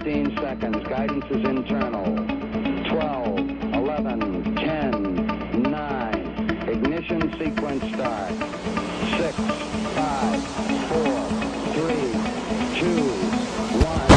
15 seconds. Guidance is internal. 12, 11, 10, 9. Ignition sequence start. 6, 5, 4, 3, 2, 1.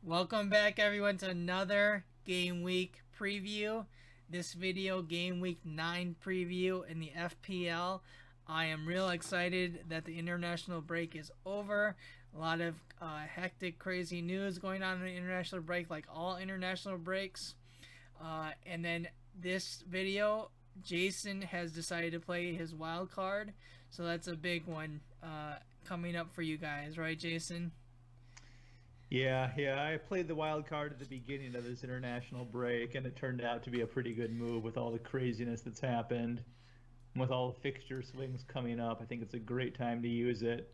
Welcome back, everyone, to another Game Week preview. This video, Game Week 9 preview in the FPL. I am real excited that the international break is over. A lot of hectic, crazy news going on in the international break, like all international breaks. And then this video, Jason has decided to play his wild card. So that's a big one coming up for you guys, right, Jason? Yeah, I played the wild card at the beginning of this international break, and it turned out to be a pretty good move with all the craziness that's happened. And with all the fixture swings coming up, I think it's a great time to use it,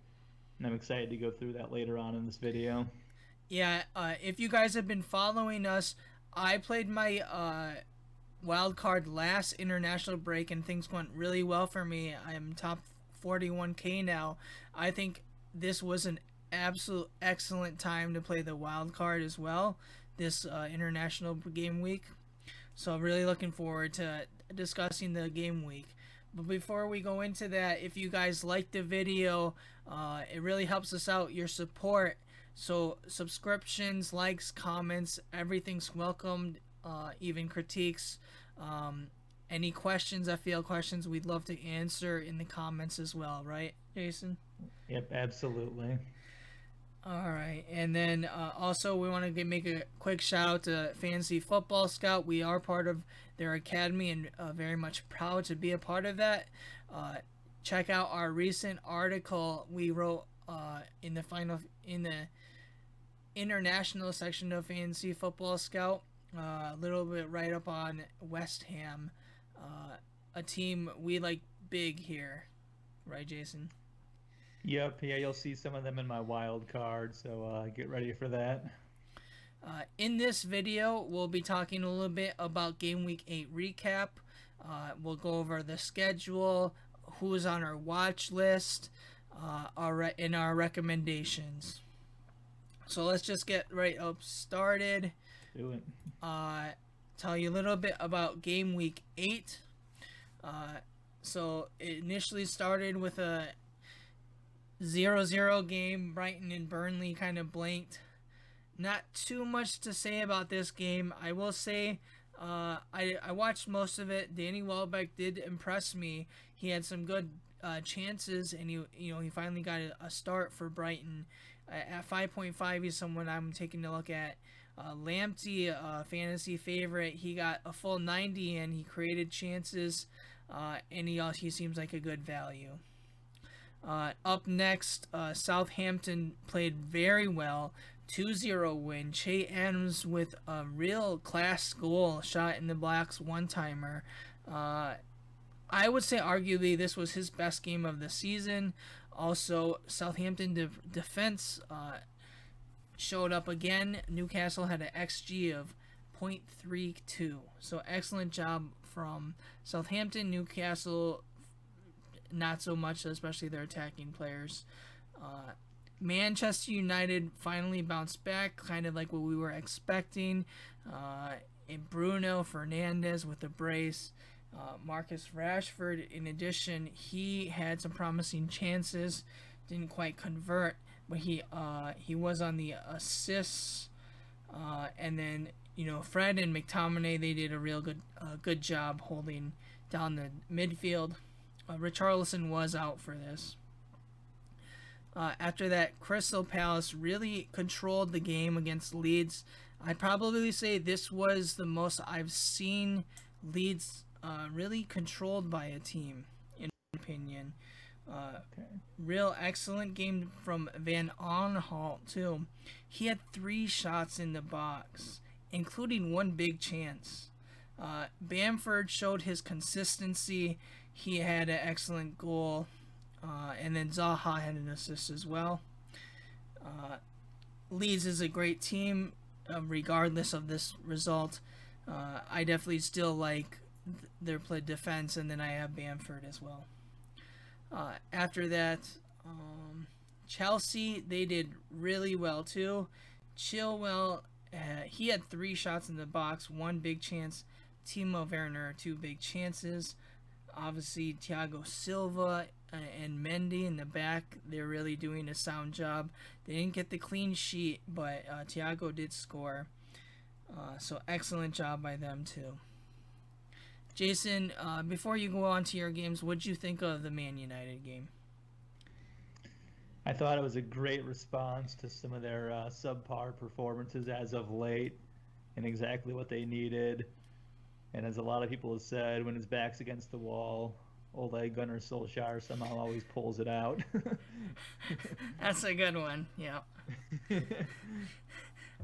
and I'm excited to go through that later on in this video. Yeah, if you guys have been following us, I played my wild card last international break, and things went really well for me. I am top 41k now. I think this was an absolute excellent time to play the wild card as well, this international game week. So really looking forward to discussing the game week. But before we go into that, if you guys like the video, it really helps us out, your support. So subscriptions, likes, comments, everything's welcomed, even critiques. Any questions, FPL questions, we'd love to answer in the comments as well, right, Jason? Yep, absolutely. All right, and then also we want to make a quick shout out to Fantasy Football Scout. We are part of their academy and very much proud to be a part of that. Check out our recent article we wrote in the international section of Fantasy Football Scout. A little bit right up on West Ham, a team we like big here, right, Jason? Yep, yeah, you'll see some of them in my wild card, so get ready for that. In this video, we'll be talking a little bit about Game Week 8 recap. We'll go over the schedule, who's on our watch list, and our recommendations. So let's just get right up started. Do it. Tell you a little bit about Game Week 8. So it initially started with a 0-0 game. Brighton and Burnley kind of blanked. Not too much to say about this game. I will say I watched most of it. Danny Welbeck did impress me. He had some good chances, and he finally got a start for Brighton. At 5.5, he's someone I'm taking a look at. Lamptey, fantasy favorite, he got a full 90 and he created chances, and he seems like a good value. Up next, Southampton played very well. 2-0 win. Che Adams with a real class goal, shot in the Blacks one-timer. I would say arguably this was his best game of the season. Also, Southampton defense showed up again. Newcastle had an XG of 0.32. So excellent job from Southampton. Newcastle, not so much, especially their attacking players. Manchester United finally bounced back, kind of like what we were expecting. And Bruno Fernandes with a brace. Marcus Rashford, in addition, he had some promising chances, didn't quite convert, but he was on the assists. And then Fred and McTominay, they did a real good job holding down the midfield. Richarlison was out for this. After that, Crystal Palace really controlled the game against Leeds. I'd probably say this was the most I've seen Leeds really controlled by a team, in my opinion. Real excellent game from Van Aanholt, too. He had 3 shots in the box, including one big chance. Bamford showed his consistency. He had an excellent goal. And then Zaha had an assist as well. Leeds is a great team, regardless of this result. I definitely still like their play defense, and then I have Bamford as well. After that, Chelsea, they did really well too. Chilwell, he had 3 shots in the box, 1 big chance. Timo Werner, 2 big chances. Obviously, Thiago Silva and Mendy in the back, they're really doing a sound job. They didn't get the clean sheet, but Thiago did score. So excellent job by them too. Jason, before you go on to your games, what did you think of the Man United game? I thought it was a great response to some of their subpar performances as of late, and exactly what they needed. And as a lot of people have said, when his back's against the wall, Ole Gunnar Solskjaer somehow always pulls it out. That's a good one. Yeah.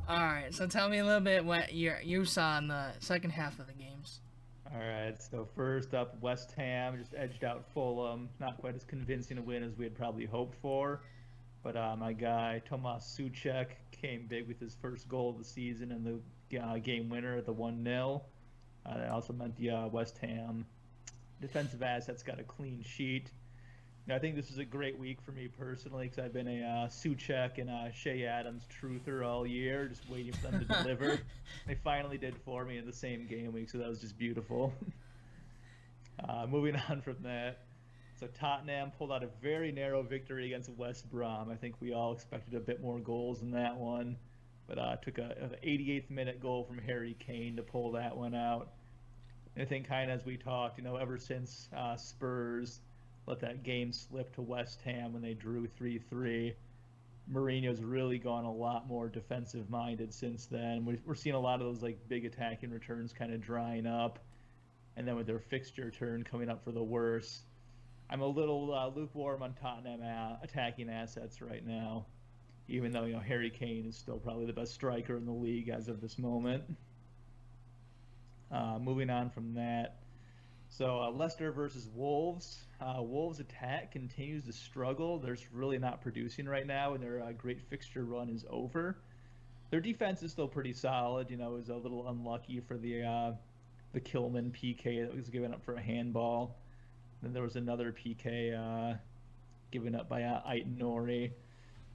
All right. So tell me a little bit what you saw in the second half of the games. All right. So first up, West Ham just edged out Fulham. Not quite as convincing a win as we had probably hoped for. But my guy, Tomas Souček, came big with his first goal of the season and the game winner, the 1-0. That also meant the West Ham defensive assets got a clean sheet. I think this is a great week for me personally because I've been a Souček and Shea Adams truther all year, just waiting for them to deliver. They finally did for me in the same game week, so that was just beautiful. Moving on from that. So Tottenham pulled out a very narrow victory against West Brom. I think we all expected a bit more goals in that one, but took an 88th minute goal from Harry Kane to pull that one out. And I think kind of as we talked, ever since Spurs let that game slip to West Ham when they drew 3-3, Mourinho's really gone a lot more defensive minded since then. We're seeing a lot of those like big attacking returns kind of drying up, and then with their fixture turn coming up for the worse, I'm a little lukewarm on Tottenham attacking assets right now, even though Harry Kane is still probably the best striker in the league as of this moment. Moving on from that, so Leicester versus Wolves. Wolves' attack continues to struggle. They're really not producing right now, and their great fixture run is over. Their defense is still pretty solid. It was a little unlucky for the Kilman PK that was given up for a handball. Then there was another PK given up by Ait-Nouri.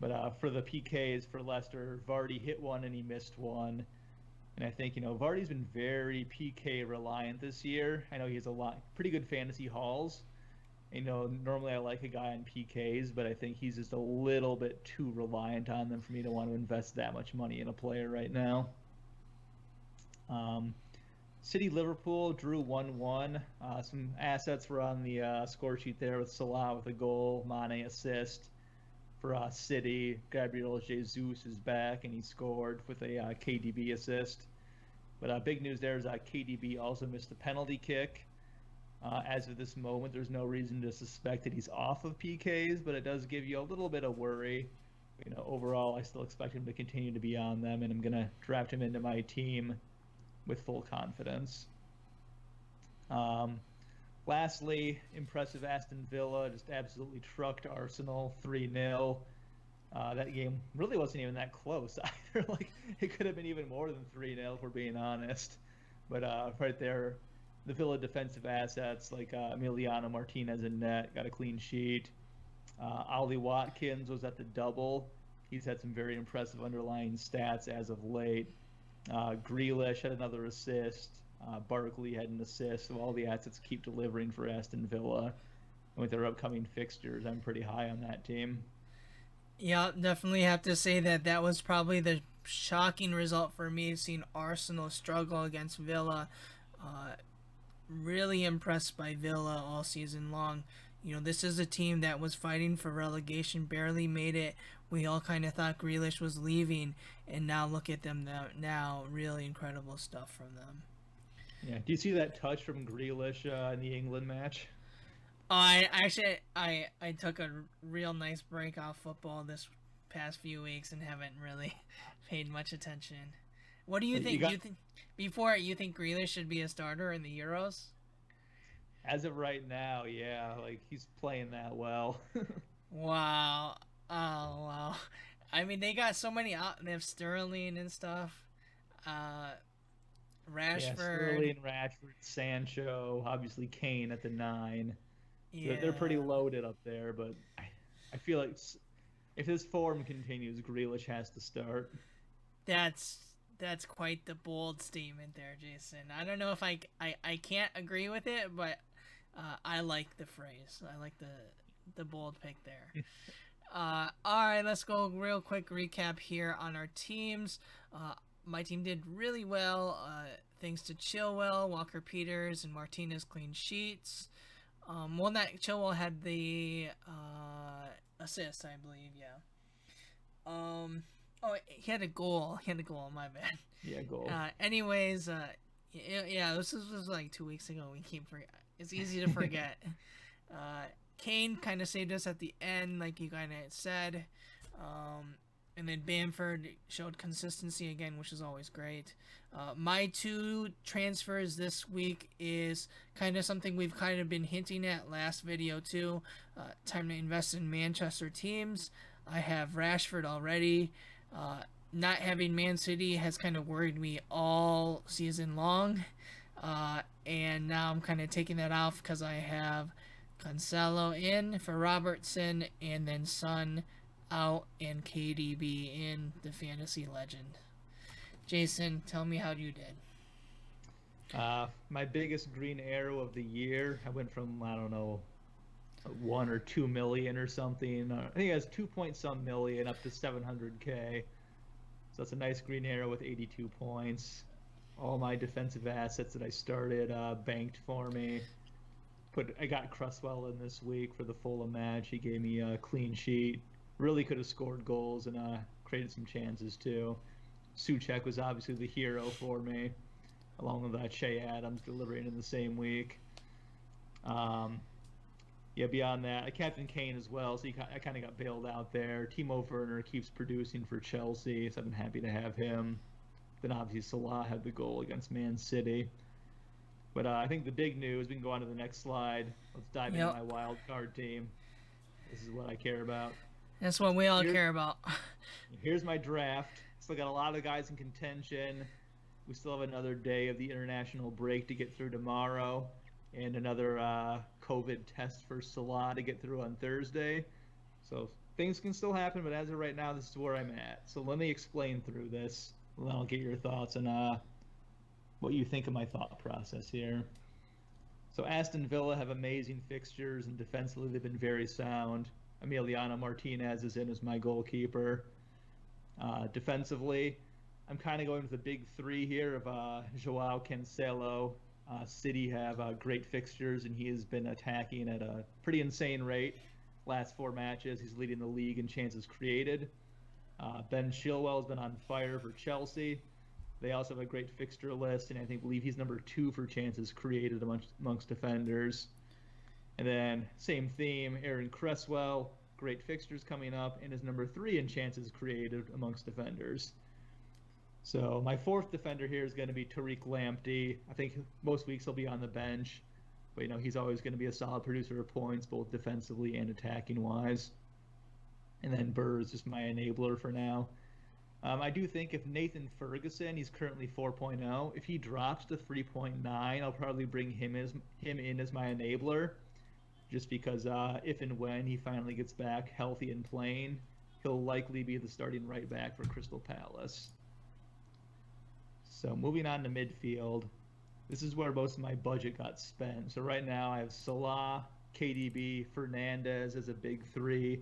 But for the PKs for Leicester, Vardy hit one and he missed one. And I think, Vardy's been very PK reliant this year. I know he has pretty good fantasy hauls. Normally I like a guy on PKs, but I think he's just a little bit too reliant on them for me to want to invest that much money in a player right now. City Liverpool drew 1-1. Some assets were on the score sheet there with Salah with a goal, Mane assist. For City, Gabriel Jesus is back and he scored with a KDB assist. But big news there is KDB also missed a penalty kick. As of this moment, there's no reason to suspect that he's off of PKs, but it does give you a little bit of worry. Overall, I still expect him to continue to be on them, and I'm going to draft him into my team with full confidence. Lastly, impressive Aston Villa just absolutely trucked Arsenal 3-0. That game really wasn't even that close either. It could have been even more than 3-0 if we're being honest. But right there, the Villa defensive assets like Emiliano Martinez in net got a clean sheet. Ollie Watkins was at the double. He's had some very impressive underlying stats as of late. Grealish had another assist. Barkley had an assist. So all the assets keep delivering for Aston Villa. And with their upcoming fixtures, I'm pretty high on that team. Yeah, definitely have to say that was probably the shocking result for me, seeing Arsenal struggle against Villa. Really impressed by Villa all season long. This is a team that was fighting for relegation, barely made it. We all kind of thought Grealish was leaving, and now look at them now. Really incredible stuff from them. Yeah. Do you see that touch from Grealish in the England match? I took a real nice break off football this past few weeks and haven't really paid much attention. What do you think? You think Grealish should be a starter in the Euros? As of right now, yeah, he's playing that well. Wow. Oh, wow. I mean, they got so many out. They have Sterling and stuff. Rashford. Yeah, Sterling, Rashford, Sancho, obviously Kane at the 9. Yeah. They're pretty loaded up there, but I feel like if his form continues, Grealish has to start. That's quite the bold statement there, Jason. I don't know if I can't agree with it, but I like the phrase. I like the bold pick there. All right, let's go real quick recap here on our teams. My team did really well, thanks to Chilwell, Walker Peters, and Martinez clean sheets. Well, not Chilwell had the assist, I believe. Yeah. Oh, he had a goal. My bad. Yeah, goal. Anyways, yeah, this was like 2 weeks ago. We keep it's easy to forget. Kane kind of saved us at the end, like you kind of said. And then Bamford showed consistency again, which is always great. My 2 transfers this week is kind of something we've kind of been hinting at last video too. Time to invest in Manchester teams. I have Rashford already. Not having Man City has kind of worried me all season long. And now I'm kind of taking that off because I have Cancelo in for Robertson and then Son out and KDB in the fantasy legend. Jason, tell me how you did. My biggest green arrow of the year, I went from, I don't know, 1 or 2 million or something. I think it has 2 point some million up to 700K. So that's a nice green arrow with 82 points. All my defensive assets that I started banked for me. I got Cresswell in this week for the Fulham match. He gave me a clean sheet. Really could have scored goals and created some chances too. Souček was obviously the hero for me, along with Che Adams delivering in the same week. Yeah, beyond that, I captained Kane as well, so I kind of got bailed out there. Timo Werner keeps producing for Chelsea, so I've been happy to have him. Then obviously Salah had the goal against Man City. But I think the big news, we can go on to the next slide. Let's dive into my wild card team. This is what I care about. That's what we all care about. Here's my draft. Still got a lot of guys in contention. We still have another day of the international break to get through tomorrow, and another COVID test for Salah to get through on Thursday. So things can still happen, but as of right now, this is where I'm at. So let me explain through this, and then I'll get your thoughts on what you think of my thought process here. So Aston Villa have amazing fixtures, and defensively they've been very sound. Emiliano Martinez is in as my goalkeeper. Defensively, I'm kind of going with the big 3 here of Joao Cancelo. City have great fixtures, and he has been attacking at a pretty insane rate. Last 4 matches, he's leading the league in chances created. Ben Chilwell has been on fire for Chelsea. They also have a great fixture list, and I believe he's number 2 for chances created amongst defenders. And then, same theme, Aaron Cresswell, great fixtures coming up, and is number 3 in chances created amongst defenders. So my 4th defender here is going to be Tariq Lamptey. I think most weeks he'll be on the bench, but he's always going to be a solid producer of points, both defensively and attacking-wise. And then Burr is just my enabler for now. I do think if Nathan Ferguson, he's currently 4.0, if he drops to 3.9, I'll probably bring him in as my enabler, just because if and when he finally gets back healthy and playing, he'll likely be the starting right back for Crystal Palace. So moving on to midfield, this is where most of my budget got spent. So right now I have Salah, KDB, Fernandez as a big 3,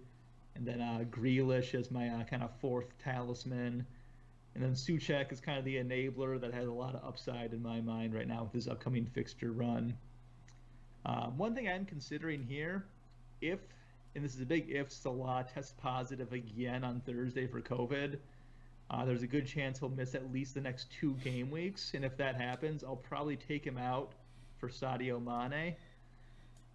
and then Grealish as my kind of 4th talisman. And then Souček is kind of the enabler that has a lot of upside in my mind right now with his upcoming fixture run. One thing I'm considering here, and this is a big if, Salah tests positive again on Thursday for COVID, there's a good chance he'll miss at least the next 2 game weeks. And if that happens, I'll probably take him out for Sadio Mane.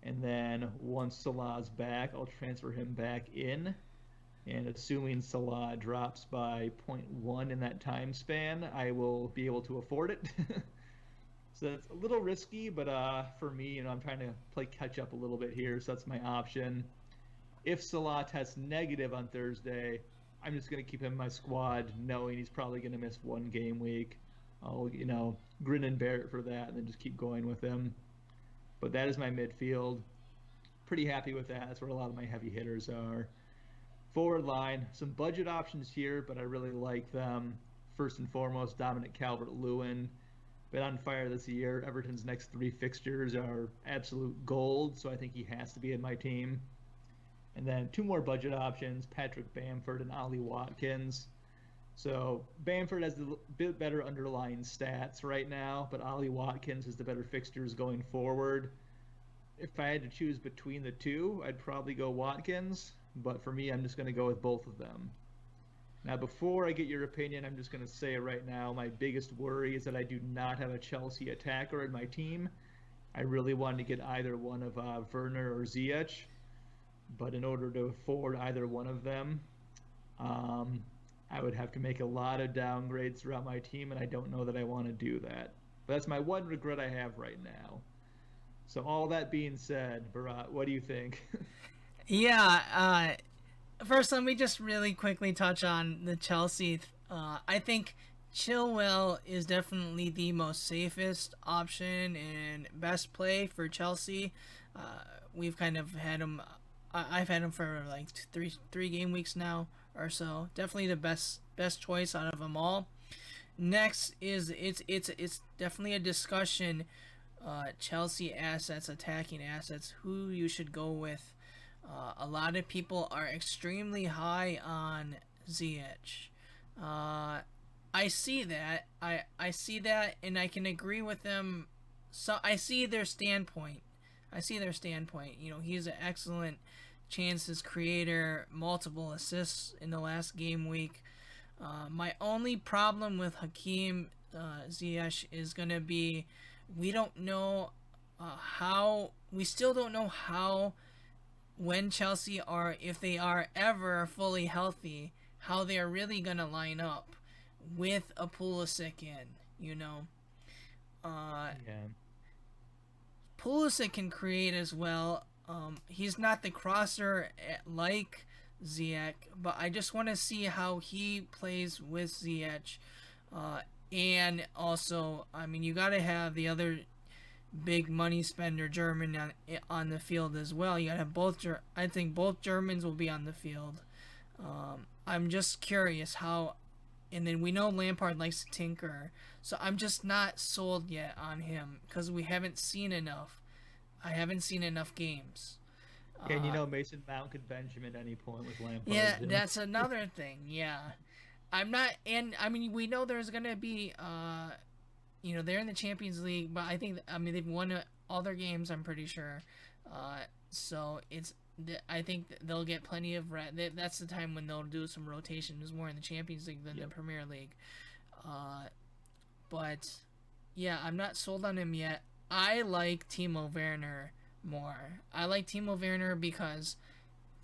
And then once Salah's back, I'll transfer him back in. And assuming Salah drops by 0.1 in that time span, I will be able to afford it. So it's a little risky, but for me, I'm trying to play catch up a little bit here, so that's my option. If Salah tests negative on Thursday, I'm just going to keep him in my squad, knowing he's probably going to miss one game week. I'll, grin and bear it for that, and then just keep going with him. But that is my midfield. Pretty happy with that. That's where a lot of my heavy hitters are. Forward line, some budget options here, but I really like them. First and foremost, Dominic Calvert-Lewin. Been on fire this year. Everton's next 3 fixtures are absolute gold, so I think he has to be in my team. And then 2 more budget options, Patrick Bamford and Ollie Watkins. So Bamford has a bit better underlying stats right now, but Ollie Watkins has the better fixtures going forward. If I had to choose between the two, I'd probably go Watkins, but for me, I'm just going to go with both of them. Now, before I get your opinion, I'm just going to say it right now. My biggest worry is that I do not have a Chelsea attacker in my team. I really wanted to get either one of Werner or Ziyech, but in order to afford either one of them, I would have to make a lot of downgrades throughout my team, and I don't know that I want to do that. But that's my one regret I have right now. So all that being said, Beraht, what do you think? Yeah, first let me just really quickly touch on the Chelsea. I think Chilwell is definitely the most safest option and best play for Chelsea. We've kind of had him. I've had him for like three game weeks now or so. Definitely the best choice out of them all. Next is it's definitely a discussion. Chelsea assets, attacking assets, who you should go with. A lot of people are extremely high on Ziyech. I see that. I see that, and I can agree with them. So I see their standpoint. He's an excellent chances creator, multiple assists in the last game week. My only problem with Hakim Ziyech is going to be we don't know we still don't know how, when Chelsea are, if they are ever fully healthy, how they are really going to line up with a Pulisic in, Yeah. Pulisic can create as well. He's not the crosser like Ziyech, but I just want to see how he plays with Ziyech. And also, I mean, you got to have the other big money spender German on the field as well. You got to have both. I think both Germans will be on the field. I'm just curious how. And then we know Lampard likes to tinker, so I'm just not sold yet on him because we haven't seen enough. I haven't seen enough games. And Mason Mount could bench him at any point with Lampard. Yeah, that's another thing. Yeah. I'm not, and I mean, we know there's gonna be, they're in the Champions League, but I think, they've won all their games, I'm pretty sure. So I think they'll get plenty of that's the time when they'll do some rotation. There's more in the Champions League than the Premier League. But yeah, I'm not sold on him yet. I like Timo Werner more. I like Timo Werner because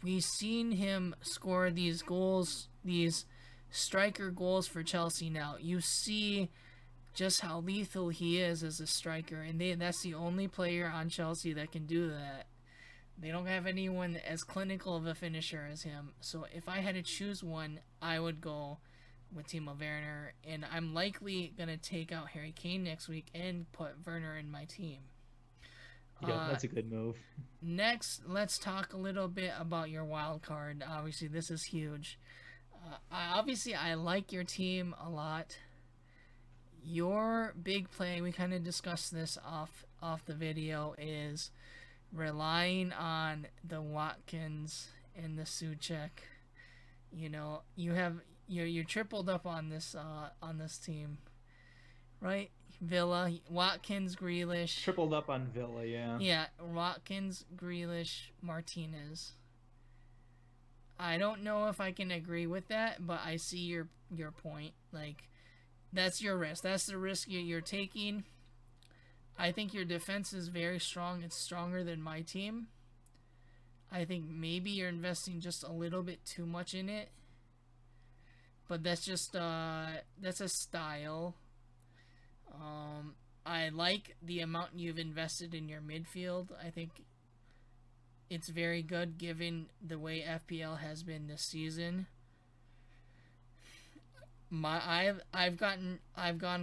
we've seen him score these goals, these striker goals for Chelsea now. You see just how lethal he is as a striker, and that's the only player on Chelsea that can do that. They don't have anyone as clinical of a finisher as him. So if I had to choose one, I would go with Timo Werner, and I'm likely going to take out Harry Kane next week and put Werner in my team. Yeah, that's a good move. Next, let's talk a little bit about your wild card. Obviously, this is huge. I like your team a lot. Your big play, we kind of discussed this off the video, is relying on the Watkins and the Souček. You're tripled up on this team, right? Villa, Watkins, Grealish. Tripled up on Villa, yeah. Yeah, Watkins, Grealish, Martinez. I don't know if I can agree with that, but I see your point. Like, that's your risk. That's the risk you're taking. I think your defense is very strong. It's stronger than my team. I think maybe you're investing just a little bit too much in it. But that's just that's a style. I like the amount you've invested in your midfield. I think it's very good given the way FPL has been this season. I've gone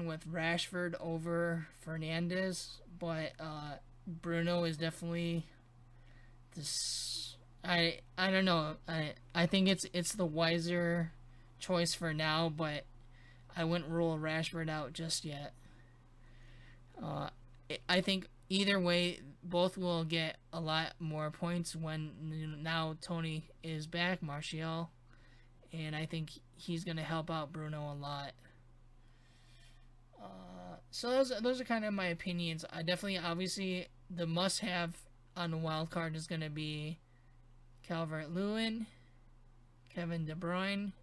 with Rashford over Fernandez, but Bruno is definitely this. I don't know. I think it's the wiser choice for now, but I wouldn't rule Rashford out just yet. I think either way, both will get a lot more points when now Tony is back, Martial, and I think he's going to help out Bruno a lot. So those are kind of my opinions. I definitely, obviously, the must-have on the wild card is going to be Calvert-Lewin, Kevin De Bruyne,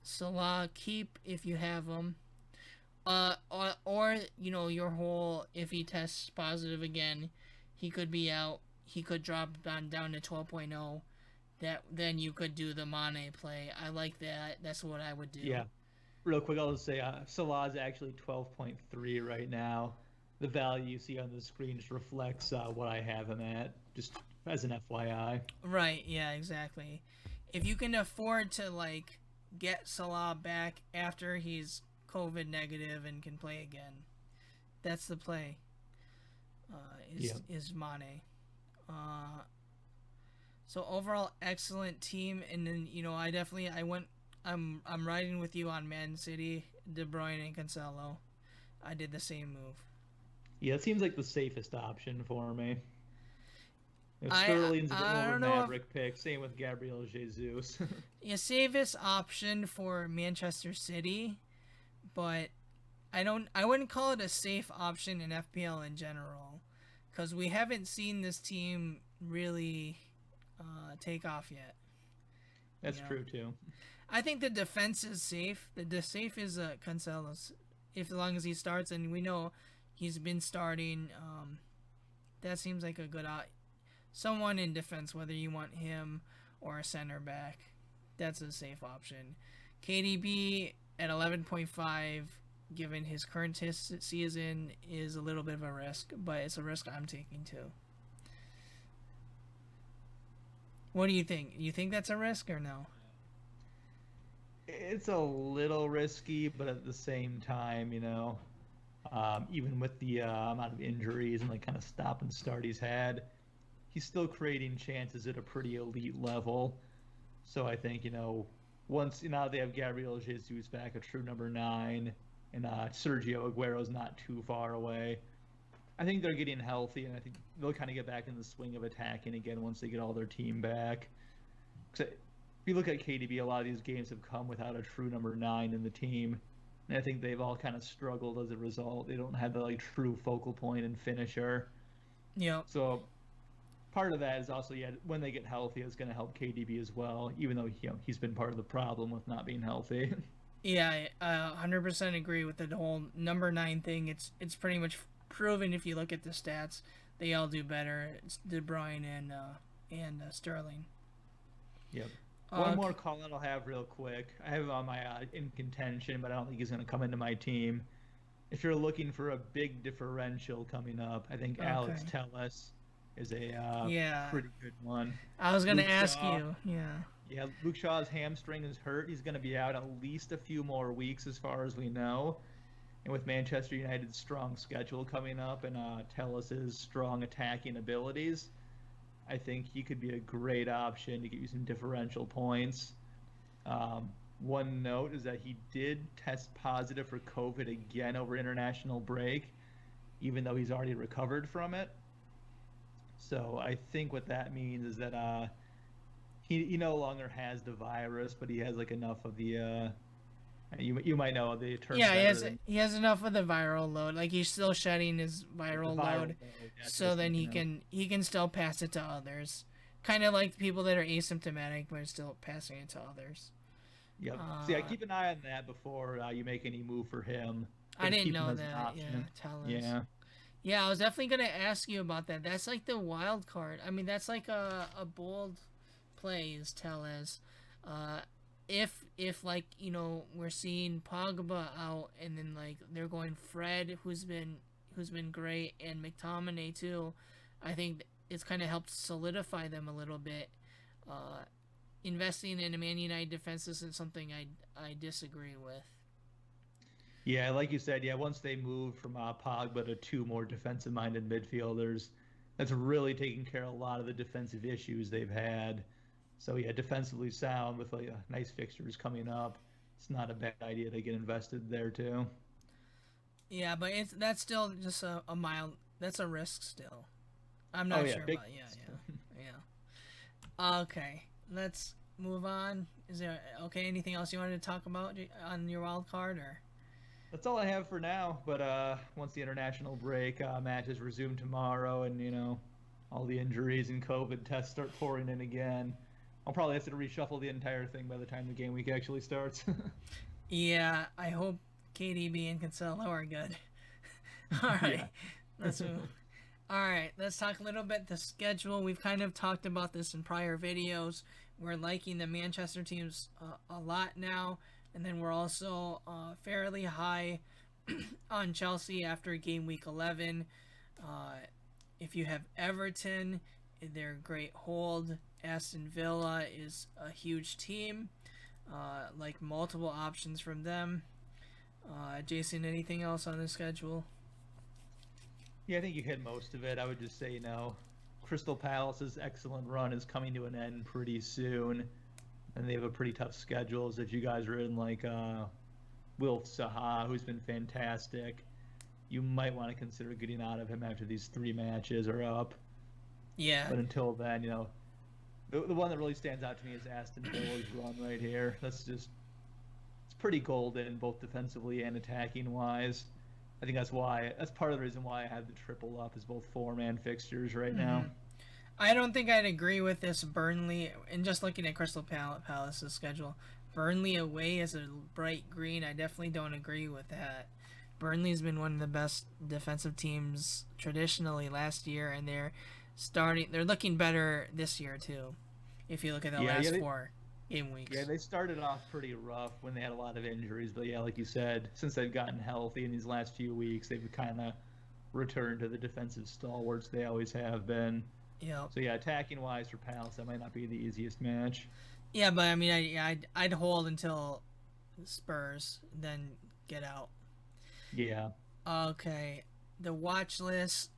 Salah keep if you have him. Or your whole, if he tests positive again, he could be out. He could drop down to 12.0. Then you could do the Mane play. I like that. That's what I would do. Yeah. Real quick, I'll just say Salah is actually 12.3 right now. The value you see on the screen just reflects what I have him at, just as an FYI. Right. Yeah. Exactly. If you can afford to get Salah back after he's COVID negative and can play again, that's the play. Is Mane. So overall, excellent team, and then I'm riding with you on Man City, De Bruyne and Cancelo. I did the same move. Yeah, it seems like the safest option for me. Sterling's a bit more of a Maverick pick. Same with Gabriel Jesus. Yeah, safest option for Manchester City, but I wouldn't call it a safe option in FPL in general, because we haven't seen this team really take off yet. That's true too. I think the defense is safe. The safe is Cancelo's, as long as he starts, and we know he's been starting. That seems like a good someone in defense, whether you want him or a center back. That's a safe option. KDB at 11.5, given his current season, is a little bit of a risk, but it's a risk I'm taking too. What do you think? You think that's a risk or no? It's a little risky, but at the same time, even with the amount of injuries and kind of stop and start he's had, he's still creating chances at a pretty elite level. So I think, once they have Gabriel Jesus back, a true number 9, and Sergio Aguero's not too far away, I think they're getting healthy, and I think they'll kind of get back in the swing of attacking again once they get all their team back. Because if you look at KDB, a lot of these games have come without a true number 9 in the team, and I think they've all kind of struggled as a result. They don't have the true focal point and finisher. Yeah. So part of that is also, when they get healthy, it's going to help KDB as well, even though he's been part of the problem with not being healthy. Yeah, I 100% agree with the whole number 9 thing. It's pretty much proven if you look at the stats. They all do better. It's De Bruyne and Sterling. Yep. One more call out I'll have real quick. I have him on my in contention, but I don't think he's going to come into my team. If you're looking for a big differential coming up, I think Alex Telles is a pretty good one. I was going to ask you. Yeah, Luke Shaw's hamstring is hurt. He's going to be out at least a few more weeks as far as we know. And with Manchester United's strong schedule coming up and Telles' strong attacking abilities, I think he could be a great option to get you some differential points. One note is that he did test positive for COVID again over international break, even though he's already recovered from it. So I think what that means is that he no longer has the virus, but he has enough of the you might know the term. Yeah, he has enough of the viral load. He's still shedding his viral load, so then he can still pass it to others. Kind of like people that are asymptomatic but are still passing it to others. Yep. So keep an eye on that before you make any move for him. I didn't know that. Yeah, tell us. Yeah, I was definitely gonna ask you about that. That's the wild card. I mean, that's a bold play, is Telles. If we're seeing Pogba out, and then they're going Fred, who's been great, and McTominay too, I think it's kind of helped solidify them a little bit. investing in a Man United defense isn't something I disagree with. Yeah, like you said, once they move from Pogba to two more defensive-minded midfielders, that's really taking care of a lot of the defensive issues they've had. So yeah, defensively sound with like nice fixtures coming up. It's not a bad idea to get invested there too. Yeah, but that's still just a mild. That's a risk still. I'm not sure about. Yeah. Okay, let's move on. Is there anything else you wanted to talk about on your wild card or? That's all I have for now. But once the international break matches resume tomorrow, and all the injuries and COVID tests start pouring in again, I'll probably have to reshuffle the entire thing by the time the game week actually starts. Yeah, I hope KDB and Cancelo are good. All right, let's move. All right, let's talk a little bit the schedule. We've kind of talked about this in prior videos. We're liking the Manchester teams a lot now, and then we're also fairly high on Chelsea after game week 11. If you have Everton, they're a great hold. Aston Villa is a huge team. Like multiple options from them. Jason, anything else on the schedule? Yeah, I think you hit most of it. I would just say, Crystal Palace's excellent run is coming to an end pretty soon, and they have a pretty tough schedule. As if you guys are in like Wilf Zaha, who's been fantastic, you might want to consider getting out of him after these 3 matches are up. Yeah. But until then, the one that really stands out to me is Aston Villa's run right here. It's pretty golden, both defensively and attacking wise. I think that's part of the reason why I have the triple up is both form and fixtures right now. I don't think I'd agree with this Burnley, and just looking at Crystal Palace's schedule, Burnley away is a bright green. I definitely don't agree with that. Burnley's been one of the best defensive teams traditionally last year, and they're looking better this year too. If you look at the last 4 game weeks. Yeah, they started off pretty rough when they had a lot of injuries, but yeah, like you said, since they've gotten healthy in these last few weeks, they've kind of returned to the defensive stalwarts they always have been. Yeah. So yeah, attacking wise for Palace, that might not be the easiest match. Yeah, but I mean, I'd hold until Spurs, then get out. Yeah. Okay, the watch list,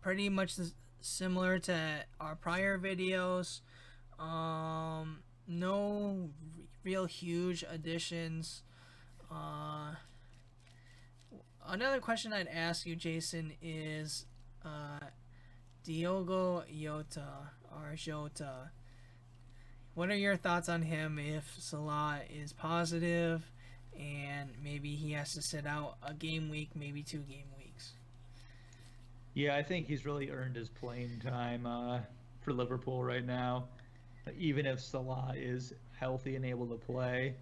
pretty much similar to our prior videos. No real huge additions. Another question I'd ask you, Jason, is Diogo Jota. What are your thoughts on him if Salah is positive and maybe he has to sit out a game week, maybe 2 game weeks? Yeah, I think he's really earned his playing time for Liverpool right now. Even if Salah is healthy and able to play,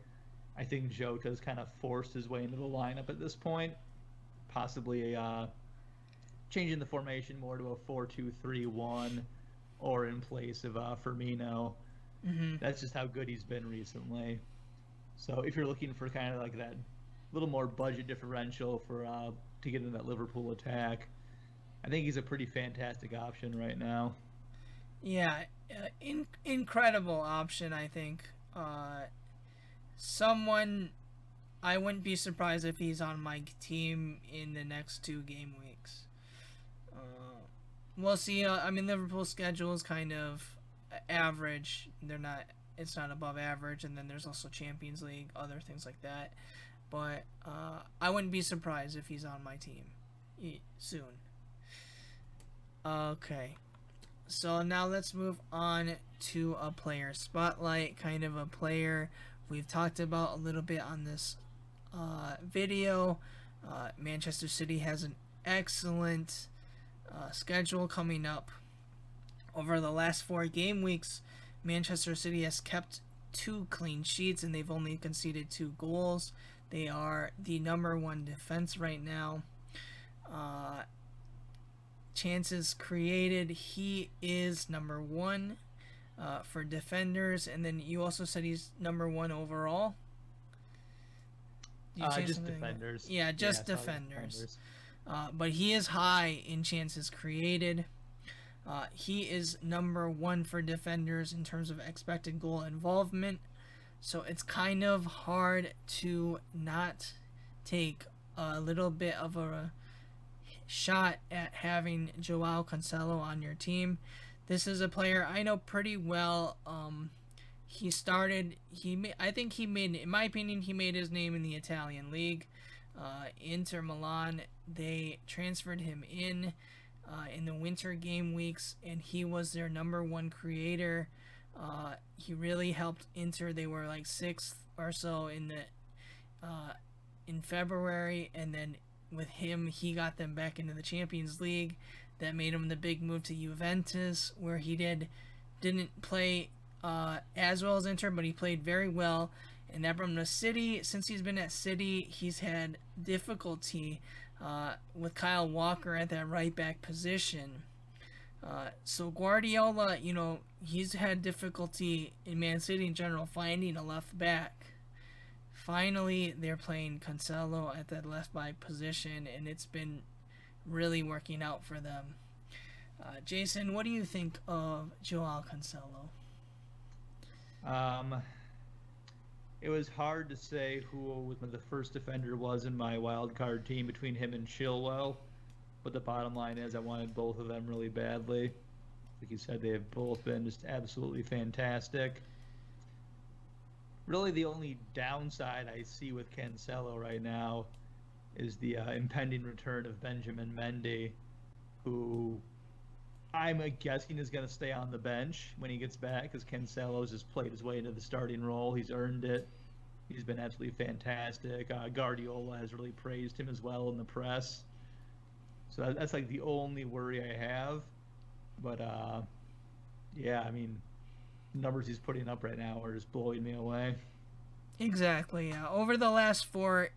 I think Jota's kind of forced his way into the lineup at this point. Possibly changing the formation more to a 4-2-3-1 or in place of Firmino. Mm-hmm. That's just how good he's been recently. So if you're looking for kind of like that little more budget differential for to get into that Liverpool attack, I think he's a pretty fantastic option right now. Yeah, incredible option, I think. Someone I wouldn't be surprised if he's on my team in the next 2 game weeks. We'll see. I mean, Liverpool's schedule is kind of average. It's not above average, and then there's also Champions League, other things like that. But I wouldn't be surprised if he's on my team soon. Okay. So now let's move on to a player spotlight, kind of a player we've talked about a little bit on this video. Manchester City has an excellent schedule coming up. Over the last 4 game weeks, Manchester City has kept 2 clean sheets and they've only conceded 2 goals. They are the number 1 defense right now. Chances created, he is number 1 for defenders, and then you also said he's number 1 overall. Just defenders. Yeah, just defenders. But he is high in chances created. He is number 1 for defenders in terms of expected goal involvement. So it's kind of hard to not take a little bit of a shot at having Joao Cancelo on your team. This is a player I know pretty well. I think he made, in my opinion, he made his name in the Italian league. Inter Milan, they transferred him in the winter game weeks, and he was their number 1 creator. He really helped Inter. They were like 6th or so in February, and then with him, he got them back into the Champions League. That made him the big move to Juventus, where he didn't play as well as Inter, but he played very well. And then from the City, since he's been at City, he's had difficulty with Kyle Walker at that right back position. So Guardiola, he's had difficulty in Man City in general finding a left back. Finally, they're playing Cancelo at that left back position, and it's been really working out for them. Jason, what do you think of Joao Cancelo? It was hard to say who the first defender was in my wildcard team between him and Chilwell, but the bottom line is I wanted both of them really badly. Like you said, they have both been just absolutely fantastic. Really, the only downside I see with Cancelo right now is the impending return of Benjamin Mendy, who I'm guessing is going to stay on the bench when he gets back, because Cancelo's just played his way into the starting role. He's earned it. He's been absolutely fantastic. Guardiola has really praised him as well in the press. So that's like the only worry I have. But, yeah, I mean, numbers he's putting up right now are just blowing me away. Exactly, yeah. Over the last 4,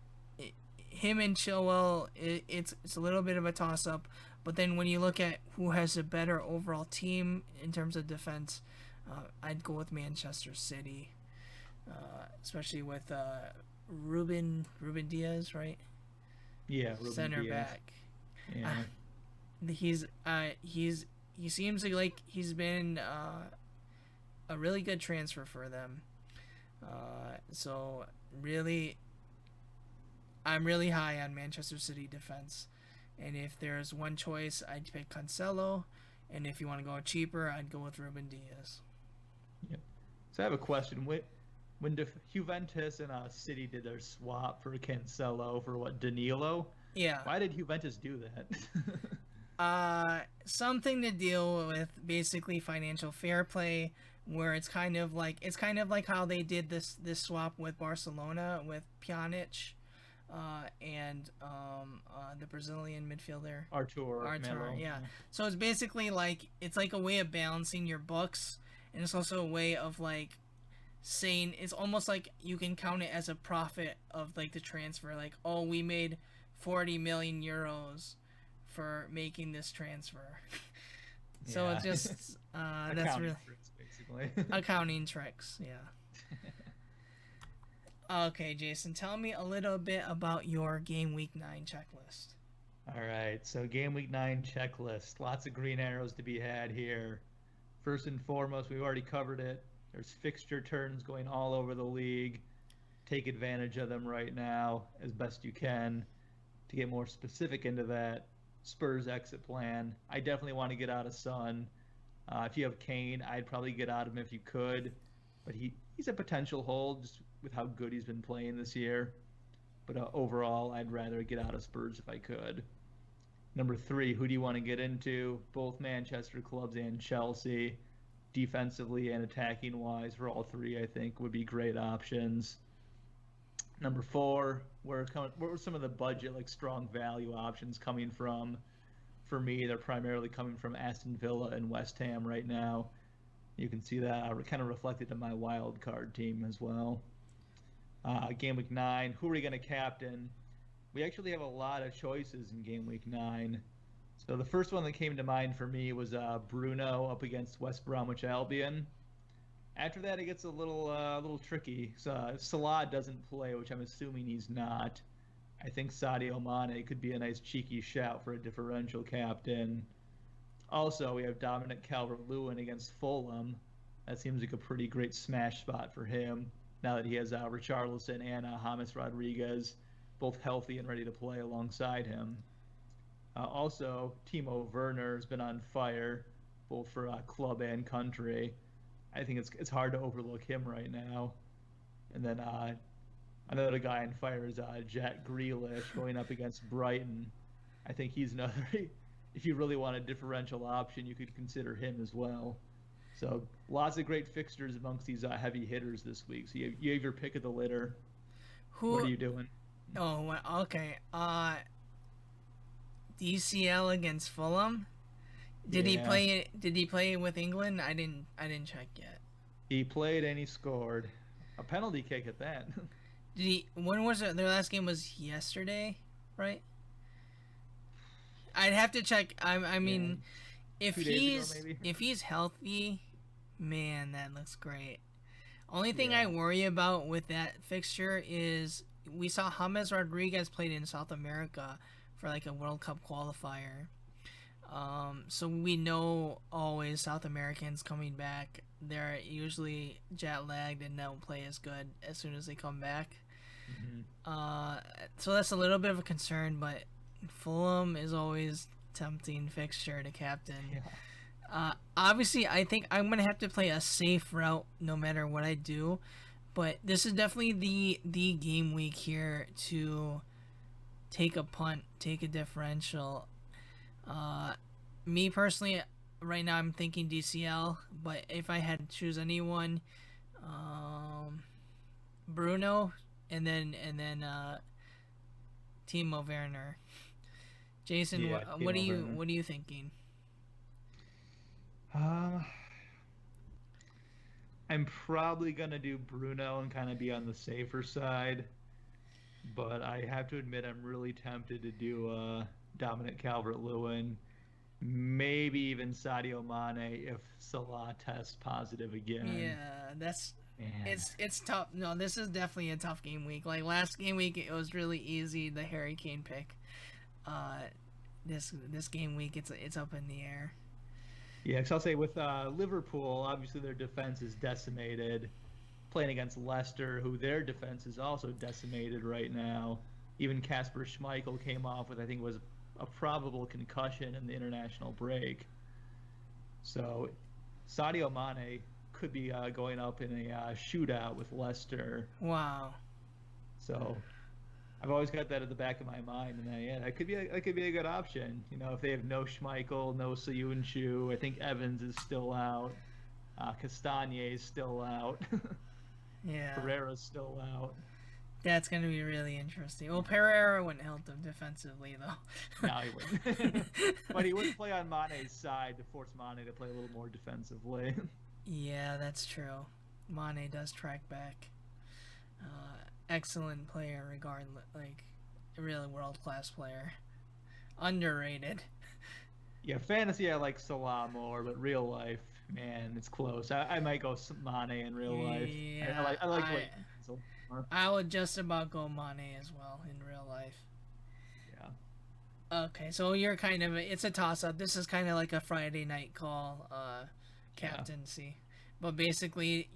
him and Chilwell, it's a little bit of a toss-up. But then when you look at who has a better overall team in terms of defense, I'd go with Manchester City, especially with Ruben Diaz, right? Yeah, Ruben center Diaz. back. Yeah. He seems like he's been a really good transfer for them. So really, I'm really high on Manchester City defense. And if there's one choice, I'd pick Cancelo. And if you want to go cheaper, I'd go with Ruben Diaz. Yep. So I have a question. When Juventus and City did their swap for Cancelo for Danilo? Yeah. Why did Juventus do that? Something to deal with basically financial fair play, where it's kind of like how they did this swap with Barcelona with Pjanic. And the Brazilian midfielder Artur, yeah. So it's basically like a way of balancing your books, and it's also a way of like saying it's almost like you can count it as a profit of like the transfer. Like, oh, we made 40 million euros for making this transfer. So it's just that's really tricks, basically. accounting tricks. Yeah. Okay, Jason, tell me a little bit about your Game Week 9 checklist. All right, so Game Week 9 checklist. Lots of green arrows to be had here. First and foremost, we've already covered it. There's fixture turns going all over the league. Take advantage of them right now as best you can. To get more specific into that, Spurs exit plan. I definitely want to get out of Son. If you have Kane, I'd probably get out of him if you could. But he's a potential hold just with how good he's been playing this year. But overall, I'd rather get out of Spurs if I could. Number 3, who do you want to get into? Both Manchester clubs and Chelsea. Defensively and attacking-wise, for all 3, I think, would be great options. Number 4, where are some of the budget, like strong value options coming from? For me, they're primarily coming from Aston Villa and West Ham right now. You can see that kind of reflected in my wild card team as well. Game Week 9, who are we going to captain? We actually have a lot of choices in Game Week 9. So the first one that came to mind for me was Bruno up against West Bromwich Albion. After that, it gets a little tricky. So if Salah doesn't play, which I'm assuming he's not, I think Sadio Mane could be a nice cheeky shout for a differential captain. Also, we have Dominic Calvert-Lewin against Fulham. That seems like a pretty great smash spot for him now that he has Richarlison and James Rodriguez both healthy and ready to play alongside him. Also, Timo Werner has been on fire, both for club and country. I think it's hard to overlook him right now. And then another guy on fire is Jack Grealish going up against Brighton. I think he's another. If you really want a differential option, you could consider him as well. So lots of great fixtures amongst these heavy hitters this week. So you have your pick of the litter. What are you doing? Oh, okay. DCL against Fulham. Did he play? Did he play with England? I didn't check yet. He played and he scored a penalty kick at that. Did he? When was it? Their last game was yesterday, right? I'd have to check. I mean, if he's healthy, man, that looks great. Only thing I worry about with that fixture is we saw James Rodriguez played in South America for like a World Cup qualifier. So we know always South Americans coming back, they're usually jet lagged and don't play as good as soon as they come back. So that's a little bit of a concern, but Fulham is always tempting fixture to captain. Obviously, I think I'm going to have to play a safe route no matter what I do, but this is definitely the game week here to take a punt, take a differential. Me personally, right now I'm thinking DCL, but if I had to choose anyone, Bruno and then Timo Werner. Jason, what are you thinking? I'm probably gonna do Bruno and kind of be on the safer side, but I have to admit I'm really tempted to do Dominic Calvert-Lewin, maybe even Sadio Mane if Salah tests positive again. Yeah, it's tough. No, this is definitely a tough game week. Like last game week, it was really easy, the Harry Kane pick. This game week, it's up in the air. Yeah, because I'll say with Liverpool, obviously their defense is decimated. Playing against Leicester, who their defense is also decimated right now. Even Kasper Schmeichel came off with, I think, was a probable concussion in the international break. So Sadio Mane could be going up in a shootout with Leicester. Wow. So I've always got that at the back of my mind, and that could be a good option. You know, if they have no Schmeichel, no Soyuncu, I think Evans is still out, Castagne is still out, Pereira's still out. That's going to be really interesting. Well, Pereira wouldn't help them defensively, though. No, he wouldn't. But he would play on Mane's side to force Mane to play a little more defensively. Yeah, that's true. Mane does track back. Excellent player, regardless. Like, really world-class player. Underrated. Yeah, fantasy I like Salah more, but real life, man, it's close. I might go Mane in real life. Yeah, I like I would just about go Mane as well in real life. Yeah. Okay, so you're kind of it's a toss-up. This is kind of like a Friday night call, captaincy. Yeah. But basically,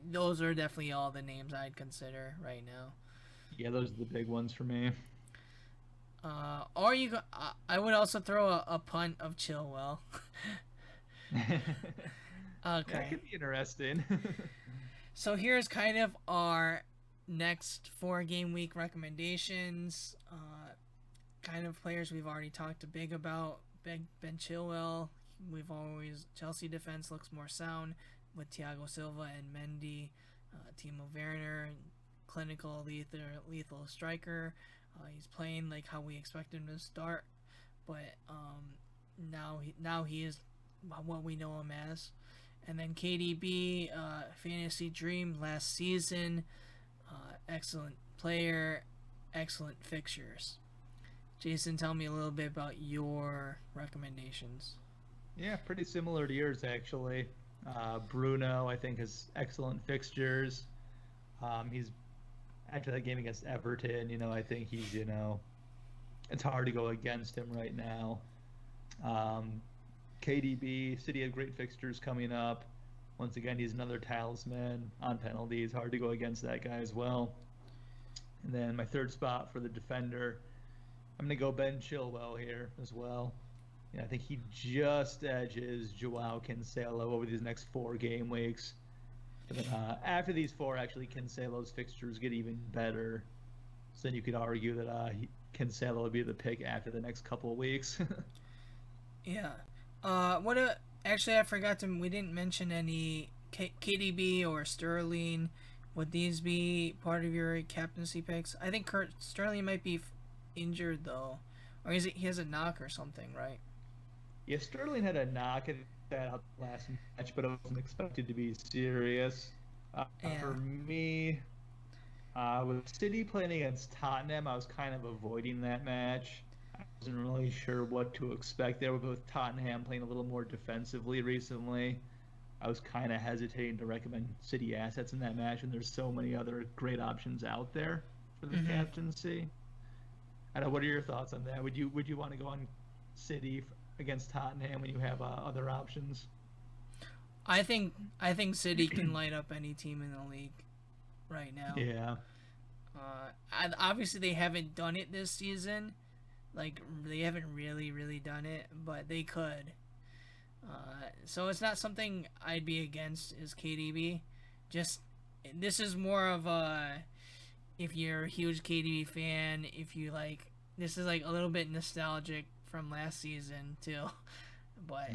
those are definitely all the names I'd consider right now. Yeah, those are the big ones for me. Or I would also throw a punt of Chilwell. Okay. That could be interesting. So here's kind of our next 4 game week recommendations. Kind of players we've already talked about. Ben Chilwell. Chelsea defense looks more sound with Thiago Silva and Mendy. Timo Werner, clinical lethal striker. He's playing like how we expect him to start, but now he is what we know him as. And then KDB, fantasy dream last season, excellent player, excellent fixtures. Jason, tell me a little bit about your recommendations. Yeah, pretty similar to yours actually. Bruno, I think, has excellent fixtures. He's after that game against Everton, I think it's hard to go against him right now. KDB, City have great fixtures coming up. Once again, he's another talisman on penalties. Hard to go against that guy as well. And then my third spot for the defender, I'm going to go Ben Chilwell here as well. Yeah, I think he just edges Joao Cancelo over these next 4 game weeks. And then, after these 4, actually, Cancelo's fixtures get even better. So then you could argue that Cancelo would be the pick after the next couple of weeks. Yeah. Actually, I forgot we didn't mention any KDB or Sterling. Would these be part of your captaincy picks? I think Sterling might be injured though, or he has a knock or something, right? Yeah, Sterling had a knock at that last match, but it wasn't expected to be serious. Yeah. For me, with City playing against Tottenham, I was kind of avoiding that match. I wasn't really sure what to expect there. With Tottenham playing a little more defensively recently, I was kind of hesitating to recommend City assets in that match, and there's so many other great options out there for the captaincy. I don't know, what are your thoughts on that? Would you want to go on City against Tottenham when you have other options? I think City can light up any team in the league right now. Yeah. Obviously, they haven't done it this season. Like, they haven't really done it, but they could. So it's not something I'd be against is KDB. Just, this is more of a, if you're a huge KDB fan, if you like, this is like a little bit nostalgic from last season too. But,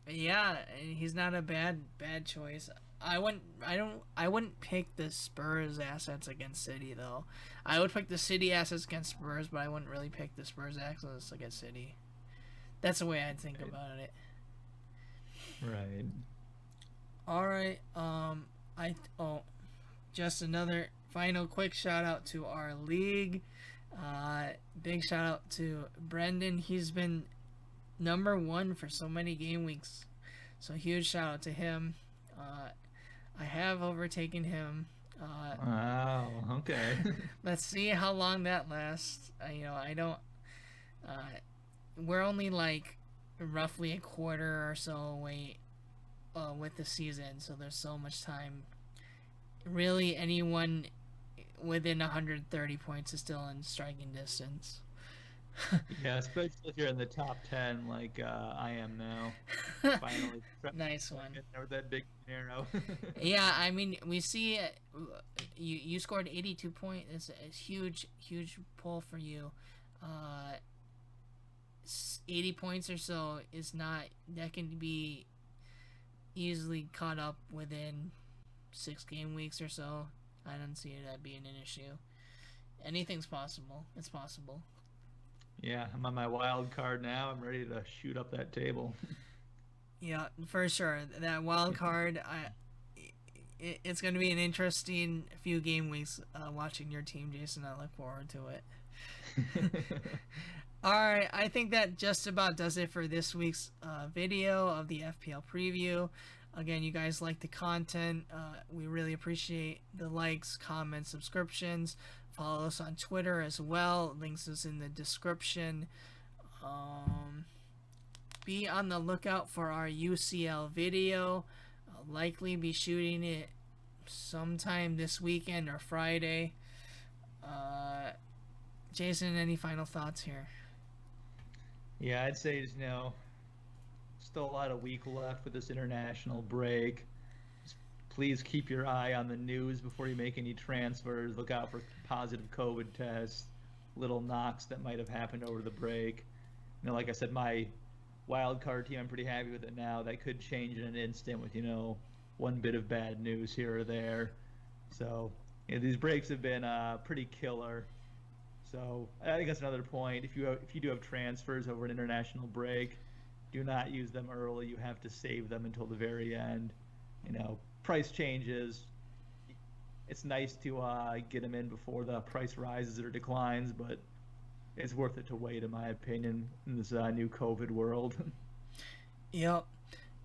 yeah, he's not a bad choice. I wouldn't pick the Spurs assets against City though. I would pick the City assets against Spurs, but I wouldn't really pick the Spurs assets against City. That's the way I'd think about it. Right. All right. Just another final quick shout out to our league. Big shout out to Brendan. He's been number 1 for so many game weeks. So huge shout out to him. I have overtaken him. Wow. Okay. Let's see how long that lasts. I don't. We're only like roughly a quarter or so away with the season, so there's so much time. Really, anyone within 130 points is still in striking distance. Yeah, especially if you're in the top 10 like I am now. Finally. Nice one. With that big arrow. Yeah, I mean, we see you scored 82 points. It's a huge pull for you. 80 points or so is not, that can be easily caught up within 6 game weeks or so. I don't see that being an issue. Anything's possible. It's possible. Yeah, I'm on my wild card now. I'm ready to shoot up that table. Yeah, for sure. That wild card, it's going to be an interesting few game weeks watching your team, Jason. I look forward to it. All right, I think that just about does it for this week's video of the FPL preview. Again, you guys like the content. We really appreciate the likes, comments, subscriptions. Follow us on Twitter as well. Links is in the description. Be on the lookout for our UCL video. I'll likely be shooting it sometime this weekend or Friday. Jason, any final thoughts here? Yeah, I'd say still a lot of week left with this international break. Just please keep your eye on the news before you make any transfers. Look out for positive COVID tests, little knocks that might have happened over the break. Like I said, my wild card team, I'm pretty happy with it now. That could change in an instant with one bit of bad news here or there. So these breaks have been pretty killer. So I think that's another point. If you do have transfers over an international break, do not use them early. You have to save them until the very end. Price changes. It's nice to get them in before the price rises or declines, but it's worth it to wait, in my opinion, in this new COVID world. Yep.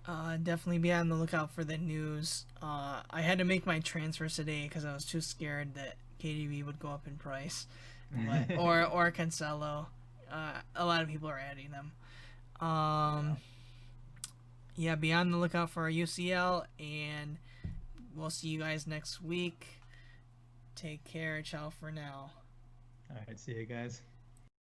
Definitely be on the lookout for the news. I had to make my transfers today because I was too scared that KDB would go up in price. Or Cancelo. A lot of people are adding them. Yeah, be on the lookout for our UCL, and we'll see you guys next week. Take care. Ciao for now. All right, see you guys.